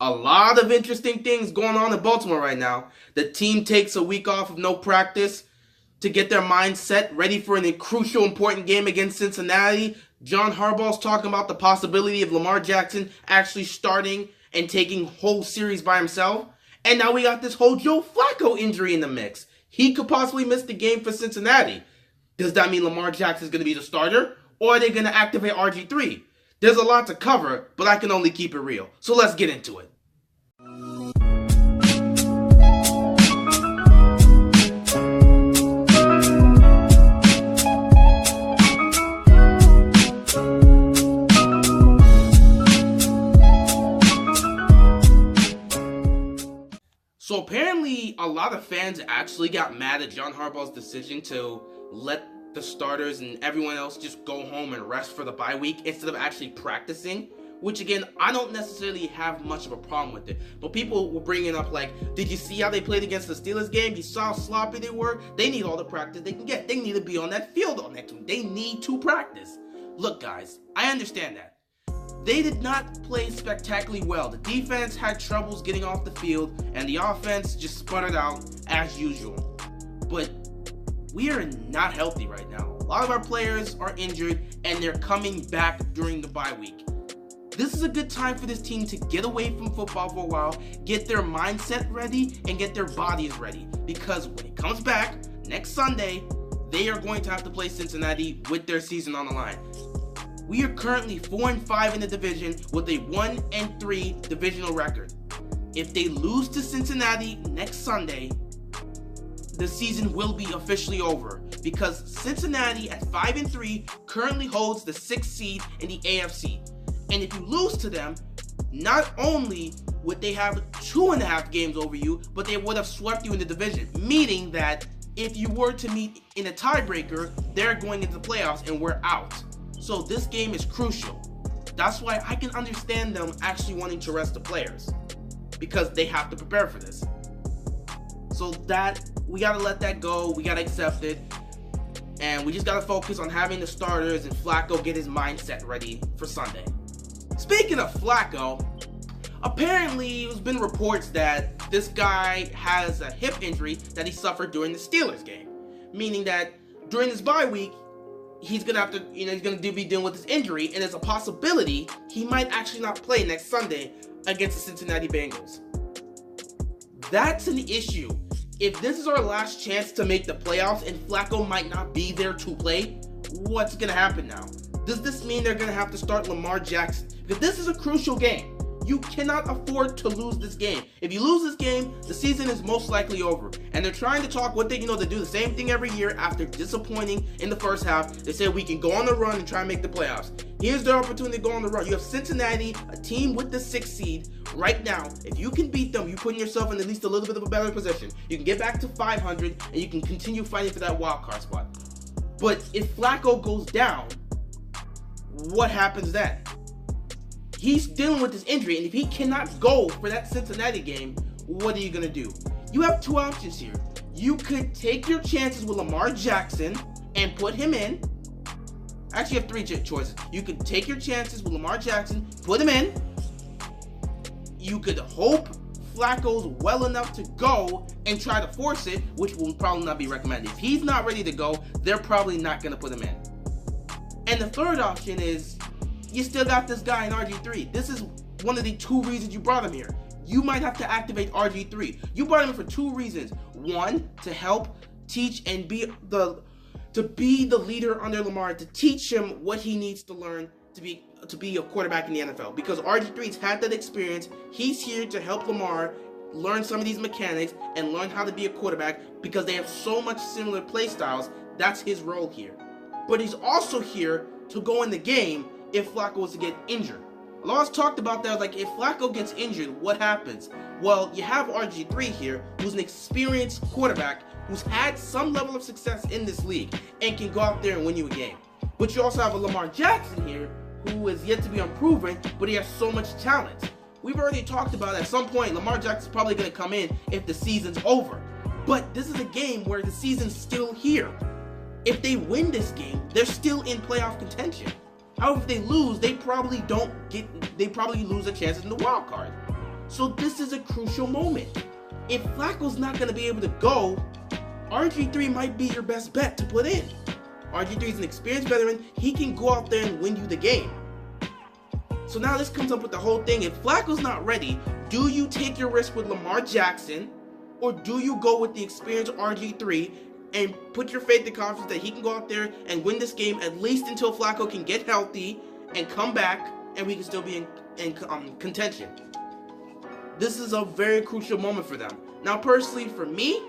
A lot of interesting things going on in Baltimore right now. The team takes a week off of no practice to get their mindset ready for a crucial, important game against Cincinnati. John Harbaugh's talking about the possibility of Lamar Jackson actually starting and taking whole series by himself. And now we got this whole Joe Flacco injury in the mix. He could possibly miss the game for Cincinnati. Does that mean Lamar Jackson is going to be the starter? Or are they going to activate RG3? There's a lot to cover, but I can only keep it real. So let's get into it. So apparently a lot of fans actually got mad at John Harbaugh's decision to let the starters and everyone else just go home and rest for the bye week instead of actually practicing, which again, I don't necessarily have much of a problem with it. But people were bringing up like, did you see how they played against the Steelers game? You saw how sloppy they were? They need all the practice they can get. They need to be on that field all next week. They need to practice. Look guys, I understand that. They did not play spectacularly well. The defense had troubles getting off the field, and the offense just sputtered out as usual. But we are not healthy right now. A lot of our players are injured, and they're coming back during the bye week. This is a good time for this team to get away from football for a while, get their mindset ready, and get their bodies ready. Because when it comes back next Sunday, they are going to have to play Cincinnati with their season on the line. We are currently 4-5 in the division with a 1-3 divisional record. If they lose to Cincinnati next Sunday, the season will be officially over because Cincinnati at 5-3 currently holds the 6th seed in the AFC. And if you lose to them, not only would they have 2.5 games over you, but they would have swept you in the division, meaning that if you were to meet in a tiebreaker, they're going into the playoffs and we're out. So this game is crucial. That's why I can understand them actually wanting to rest the players, because they have to prepare for this. So that, we gotta let that go, we gotta accept it, and we just gotta focus on having the starters and Flacco get his mindset ready for Sunday. Speaking of Flacco, apparently there's been reports that this guy has a hip injury that he suffered during the Steelers game, meaning that during this bye week, he's gonna have to, he's gonna be dealing with this injury, and there's a possibility he might actually not play next Sunday against the Cincinnati Bengals. That's an issue. If this is our last chance to make the playoffs and Flacco might not be there to play, what's gonna happen now? Does this mean they're gonna have to start Lamar Jackson? Because this is a crucial game. You cannot afford to lose this game. If you lose this game, the season is most likely over. And they're trying to talk what they, they do the same thing every year after disappointing in the first half. They say we can go on the run and try and make the playoffs. Here's their opportunity to go on the run. You have Cincinnati, a team with the 6th seed right now. If you can beat them, you're putting yourself in at least a little bit of a better position. You can get back to 500 and you can continue fighting for that wild card spot. But if Flacco goes down, what happens then? He's dealing with this injury, and if he cannot go for that Cincinnati game, what are you going to do? You have two options here. You could take your chances with Lamar Jackson and put him in. Actually, you have 3 choices. You could take your chances with Lamar Jackson, put him in. You could hope Flacco's well enough to go and try to force it, which will probably not be recommended. If he's not ready to go, they're probably not going to put him in. And the third option is, you still got this guy in RG3. This is one of the 2 reasons you brought him here. You might have to activate RG3. You brought him for 2 reasons. 1, to help teach and be the leader under Lamar, to teach him what he needs to learn to be a quarterback in the NFL. Because RG3's had that experience. He's here to help Lamar learn some of these mechanics and learn how to be a quarterback because they have so much similar play styles. That's his role here. But he's also here to go in the game if Flacco was to get injured. A lot talked about that, like if Flacco gets injured, what happens? Well, you have RG3 here, who's an experienced quarterback, who's had some level of success in this league, and can go out there and win you a game. But you also have a Lamar Jackson here, who is yet to be unproven, but he has so much talent. We've already talked about at some point, Lamar Jackson's probably going to come in if the season's over. But this is a game where the season's still here. If they win this game, they're still in playoff contention. However, if they lose, they probably lose their chances in the wild card. So this is a crucial moment. If Flacco's not going to be able to go, RG3 might be your best bet to put in. RG3 is an experienced veteran. He can go out there and win you the game. So now this comes up with the whole thing. If Flacco's not ready, do you take your risk with Lamar Jackson, or do you go with the experienced RG3 and put your faith and confidence that he can go out there and win this game at least until Flacco can get healthy and come back and we can still be in contention? This is a very crucial moment for them. Now, personally, for me,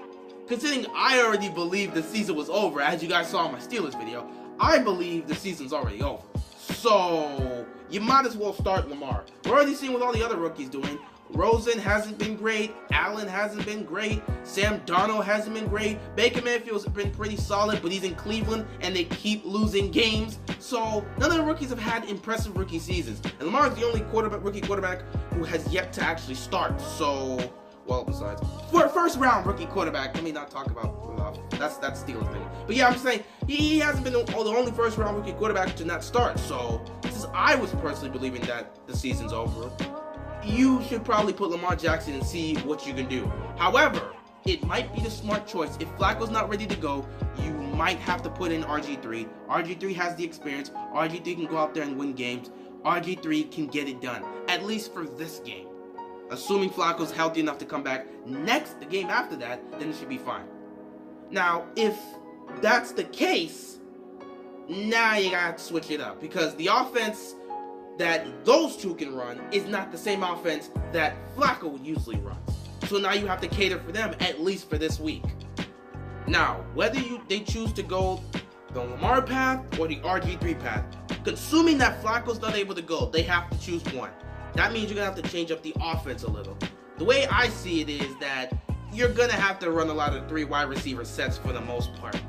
considering I already believed the season was over, as you guys saw in my Steelers video, I believe the season's already over. So, you might as well start Lamar. We're already seeing what all the other rookies doing. Rosen hasn't been great. Allen hasn't been great. Sam Darnold hasn't been great. Baker Mayfield's been pretty solid, but he's in Cleveland and they keep losing games. So none of the rookies have had impressive rookie seasons. And Lamar is the only rookie quarterback who has yet to actually start. So, well, besides, for a first round rookie quarterback, let me not talk about that's Steelers thing. But yeah, I'm saying he hasn't been the only first round rookie quarterback to not start. So since I was personally believing that the season's over, you should probably put Lamar Jackson and see what you can do. However, it might be the smart choice. If Flacco's not ready to go, you might have to put in RG3. RG3 has the experience. RG3 can go out there and win games. RG3 can get it done, at least for this game. Assuming Flacco's healthy enough to come back the game after that, then it should be fine. Now, if that's the case, now you gotta switch it up, because the offense that those two can run is not the same offense that Flacco would usually run. So now you have to cater for them, at least for this week. Now, whether they choose to go the Lamar path or the RG3 path, assuming that Flacco's not able to go, they have to choose one. That means you're going to have to change up the offense a little. The way I see it is that you're going to have to run a lot of 3 wide receiver sets for the most part.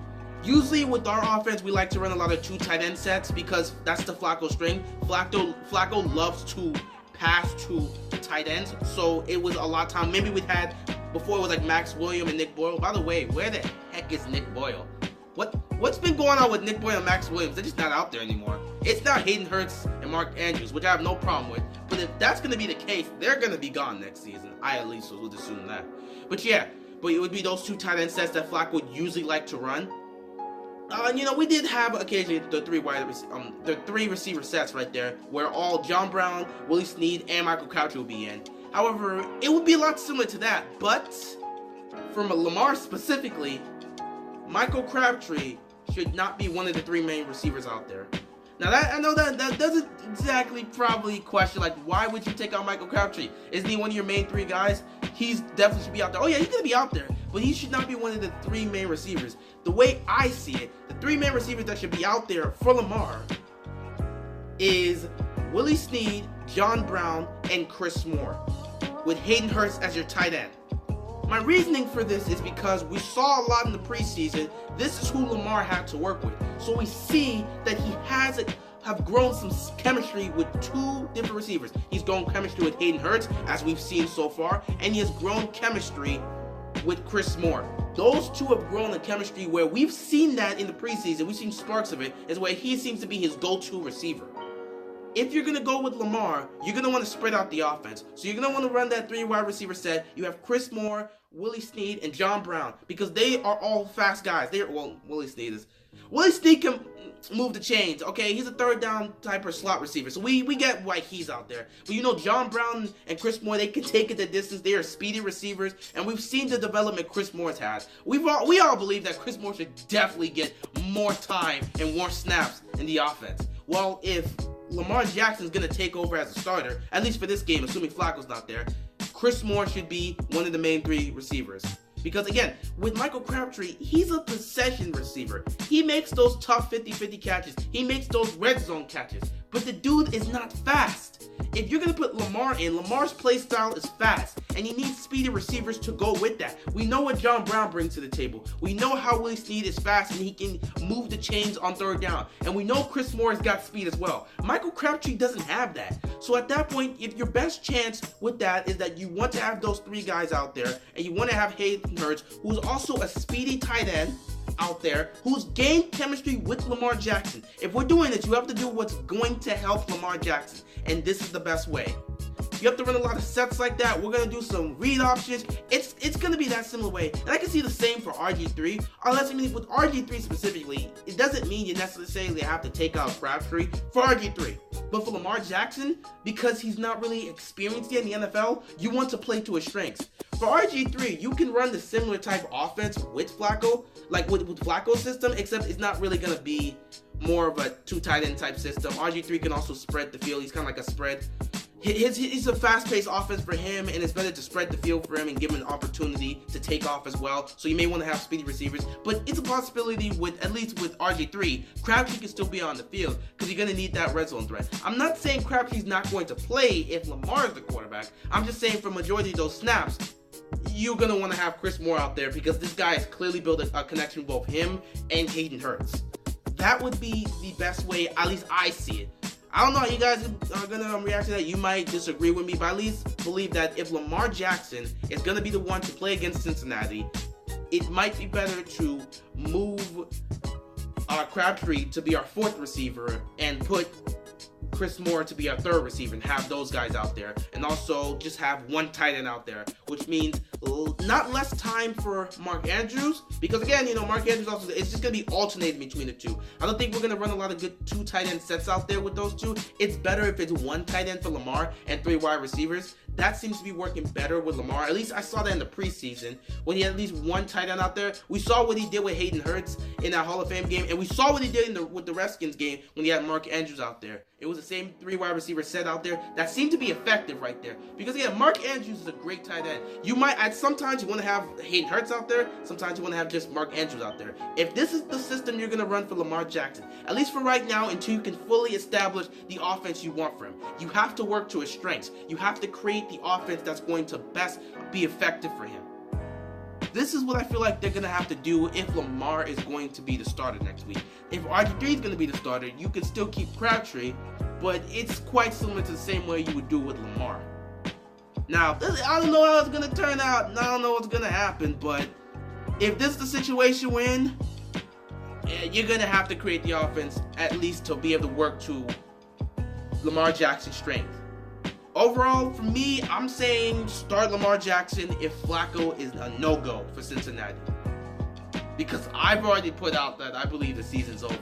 Usually with our offense, we like to run a lot of 2 tight end sets because that's the Flacco string. Flacco loves to pass to tight ends, so it was a lot of time. Maybe we had, before it was like Max Williams and Nick Boyle. By the way, where the heck is Nick Boyle? What's been going on with Nick Boyle and Max Williams? They're just not out there anymore. It's now Hayden Hurst and Mark Andrews, which I have no problem with. But if that's going to be the case, they're going to be gone next season. I at least would assume that. But yeah, it would be those 2 tight end sets that Flacco would usually like to run. We did have occasionally the 3 receiver sets right there, where all John Brown, Willie Snead, and Michael Crabtree will be in. However, it would be a lot similar to that, but from Lamar specifically, Michael Crabtree should not be one of the 3 main receivers out there. Now I know that doesn't exactly probably question, like, why would you take out Michael Crabtree? Isn't he one of your main 3 guys? He's definitely should be out there. Oh yeah, he's gonna be out there, but he should not be one of the 3 main receivers. The way I see it, the 3 main receivers that should be out there for Lamar is Willie Snead, John Brown, and Chris Moore, with Hayden Hurst as your tight end. My reasoning for this is because we saw a lot in the preseason. This is who Lamar had to work with. So we see that he have grown some chemistry with 2 different receivers. He's grown chemistry with Hayden Hurst, as we've seen so far, and he has grown chemistry with Chris Moore. Those 2 have grown a chemistry where we've seen that in the preseason. We've seen sparks of it, is where he seems to be his go-to receiver. If you're going to go with Lamar, you're going to want to spread out the offense. So you're going to want to run that 3 wide receiver set. You have Chris Moore, Willie Snead, and John Brown, because they are all fast guys. Willie Snead can move the chains. Okay, he's a 3rd down type of slot receiver, so we get why he's out there. But John Brown and Chris Moore, they can take it the distance. They are speedy receivers, and we've seen the development Chris Moore's had. We all believe that Chris Moore should definitely get more time and more snaps in the offense. Well, if Lamar Jackson's going to take over as a starter, at least for this game, assuming Flacco's not there, Chris Moore should be one of the main 3 receivers. Because again, with Michael Crabtree, he's a possession receiver. He makes those tough 50-50 catches. He makes those red zone catches. But the dude is not fast. If you're going to put Lamar in, Lamar's play style is fast, and he needs speedy receivers to go with that. We know what John Brown brings to the table. We know how Willie Snead is fast, and he can move the chains on 3rd down. And we know Chris Moore has got speed as well. Michael Crabtree doesn't have that. So at that point, if your best chance with that is that you want to have those 3 guys out there, and you want to have Hayden Hurst, who's also a speedy tight end out there, who's gained chemistry with Lamar Jackson. If we're doing this, you have to do what's going to help Lamar Jackson, and this is the best way. You have to run a lot of sets like that. We're going to do some read options. It's going to be that similar way. And I can see the same for RG3. Unless, I mean, with RG3 specifically, it doesn't mean you necessarily have to take out Crabtree for RG3. But for Lamar Jackson, because he's not really experienced yet in the NFL, you want to play to his strengths. For RG3, you can run the similar type of offense with Flacco, like with Flacco's system, except it's not really going to be more of a 2 tight end type system. RG3 can also spread the field. He's kind of like a spread. It's a fast-paced offense for him, and it's better to spread the field for him and give him an opportunity to take off as well. So you may want to have speedy receivers, but it's a possibility with, at least with RG3, Crabtree can still be on the field because you're going to need that red zone threat. I'm not saying Crabtree's not going to play if Lamar is the quarterback. I'm just saying for majority of those snaps, you're going to want to have Chris Moore out there because this guy has clearly built a connection with both him and Hayden Hurst. That would be the best way, at least I see it. I don't know how you guys are going to react to that. You might disagree with me, but at least believe that if Lamar Jackson is going to be the one to play against Cincinnati, it might be better to move Crabtree to be our 4th receiver and put Chris Moore to be our 3rd receiver and have those guys out there, and also just have 1 tight end out there, which means not less time for Mark Andrews, because again, you know, Mark Andrews also, it's just going to be alternating between the two. I don't think we're going to run a lot of good 2 tight end sets out there with those two. It's better if it's 1 tight end for Lamar and 3 wide receivers. That seems to be working better with Lamar. At least I saw that in the preseason when he had at least 1 tight end out there. We saw what he did with Hayden Hurst in that Hall of Fame game, and we saw what he did with the Redskins game when he had Mark Andrews out there. It was the same 3 wide receiver set out there that seemed to be effective right there. Because yeah, Mark Andrews is a great tight end. You might, sometimes you want to have Hayden Hurst out there. Sometimes you want to have just Mark Andrews out there. If this is the system you're going to run for Lamar Jackson, at least for right now, until you can fully establish the offense you want for him, you have to work to his strengths. You have to create the offense that's going to best be effective for him. This is what I feel like they're going to have to do if Lamar is going to be the starter next week. If RG3 is going to be the starter, you can still keep Crabtree, but it's quite similar to the same way you would do with Lamar. Now, I don't know how it's going to turn out, and I don't know what's going to happen, but if this is the situation we're in, you're going to have to create the offense at least to be able to work to Lamar Jackson's strength. Overall, for me, I'm saying start Lamar Jackson if Flacco is a no-go for Cincinnati. Because I've already put out that I believe the season's over.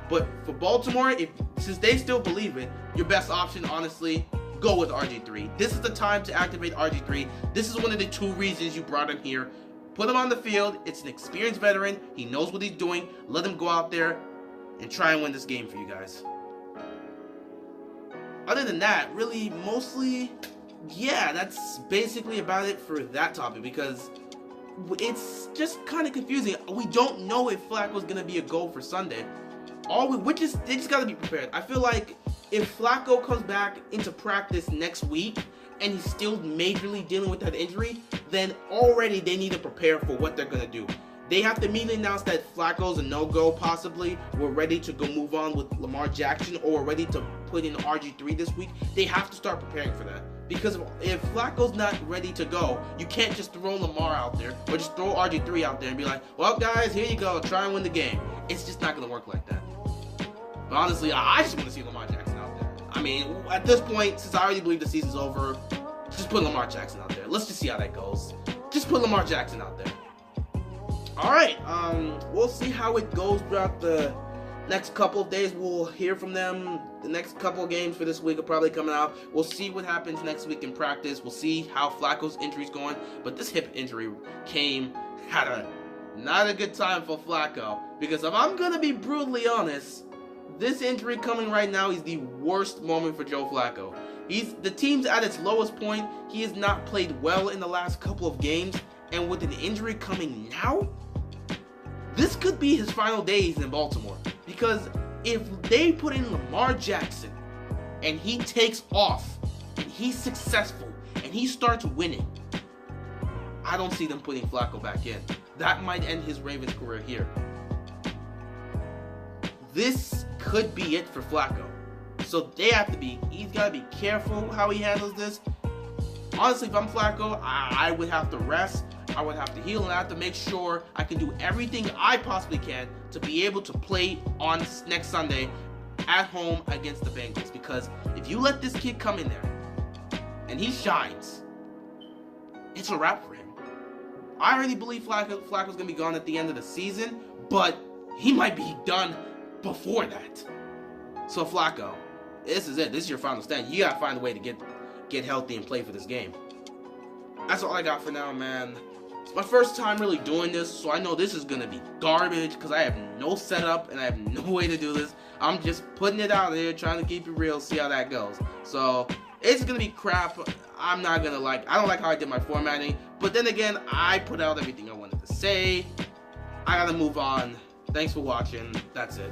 But for Baltimore, since they still believe it, your best option, honestly, go with RG3. This is the time to activate RG3. This is one of the 2 reasons you brought him here. Put him on the field. It's an experienced veteran. He knows what he's doing. Let him go out there and try and win this game for you guys. Other than that, really, mostly, yeah, that's basically about it for that topic, because it's just kind of confusing. We don't know if Flacco's going to be a go for Sunday. They just got to be prepared. I feel like if Flacco comes back into practice next week and he's still majorly dealing with that injury, then already they need to prepare for what they're going to do. They have to immediately announce that Flacco's a no-go, possibly. We're ready to go move on with Lamar Jackson, or we're ready to put in RG3 this week. They have to start preparing for that. Because if Flacco's not ready to go, you can't just throw Lamar out there, or just throw RG3 out there and be like, well, guys, here you go. Try and win the game. It's just not going to work like that. But honestly, I just want to see Lamar Jackson out there. I mean, at this point, since I already believe the season's over, just put Lamar Jackson out there. Let's just see how that goes. Just put Lamar Jackson out there. Alright, we'll see how it goes throughout the next couple of days. We'll hear from them. The next couple of games for this week are probably coming out. We'll see what happens next week in practice. We'll see how Flacco's injury's going. But this hip injury came at not a good time for Flacco. Because if I'm going to be brutally honest, this injury coming right now is the worst moment for Joe Flacco. The team's at its lowest point. He has not played well in the last couple of games. And with an injury coming now, this could be his final days in Baltimore. Because if they put in Lamar Jackson and he takes off and he's successful and he starts winning, I don't see them putting Flacco back in. That might end his Ravens career here. This could be it for Flacco. So he's got to be careful how he handles this. Honestly, if I'm Flacco, I would have to rest. I would have to heal, and I have to make sure I can do everything I possibly can to be able to play on next Sunday at home against the Bengals. Because if you let this kid come in there and he shines, it's a wrap for him. I already believe Flacco's going to be gone at the end of the season, but he might be done before that. So Flacco, this is it. This is your final stand. You got to find a way to get healthy and play for this game. That's all I got for now, man. It's my first time really doing this, so I know this is going to be garbage because I have no setup and I have no way to do this. I'm just putting it out there, trying to keep it real, see how that goes. So, it's going to be crap. I'm not going to I don't like how I did my formatting, but then again, I put out everything I wanted to say. I got to move on. Thanks for watching. That's it.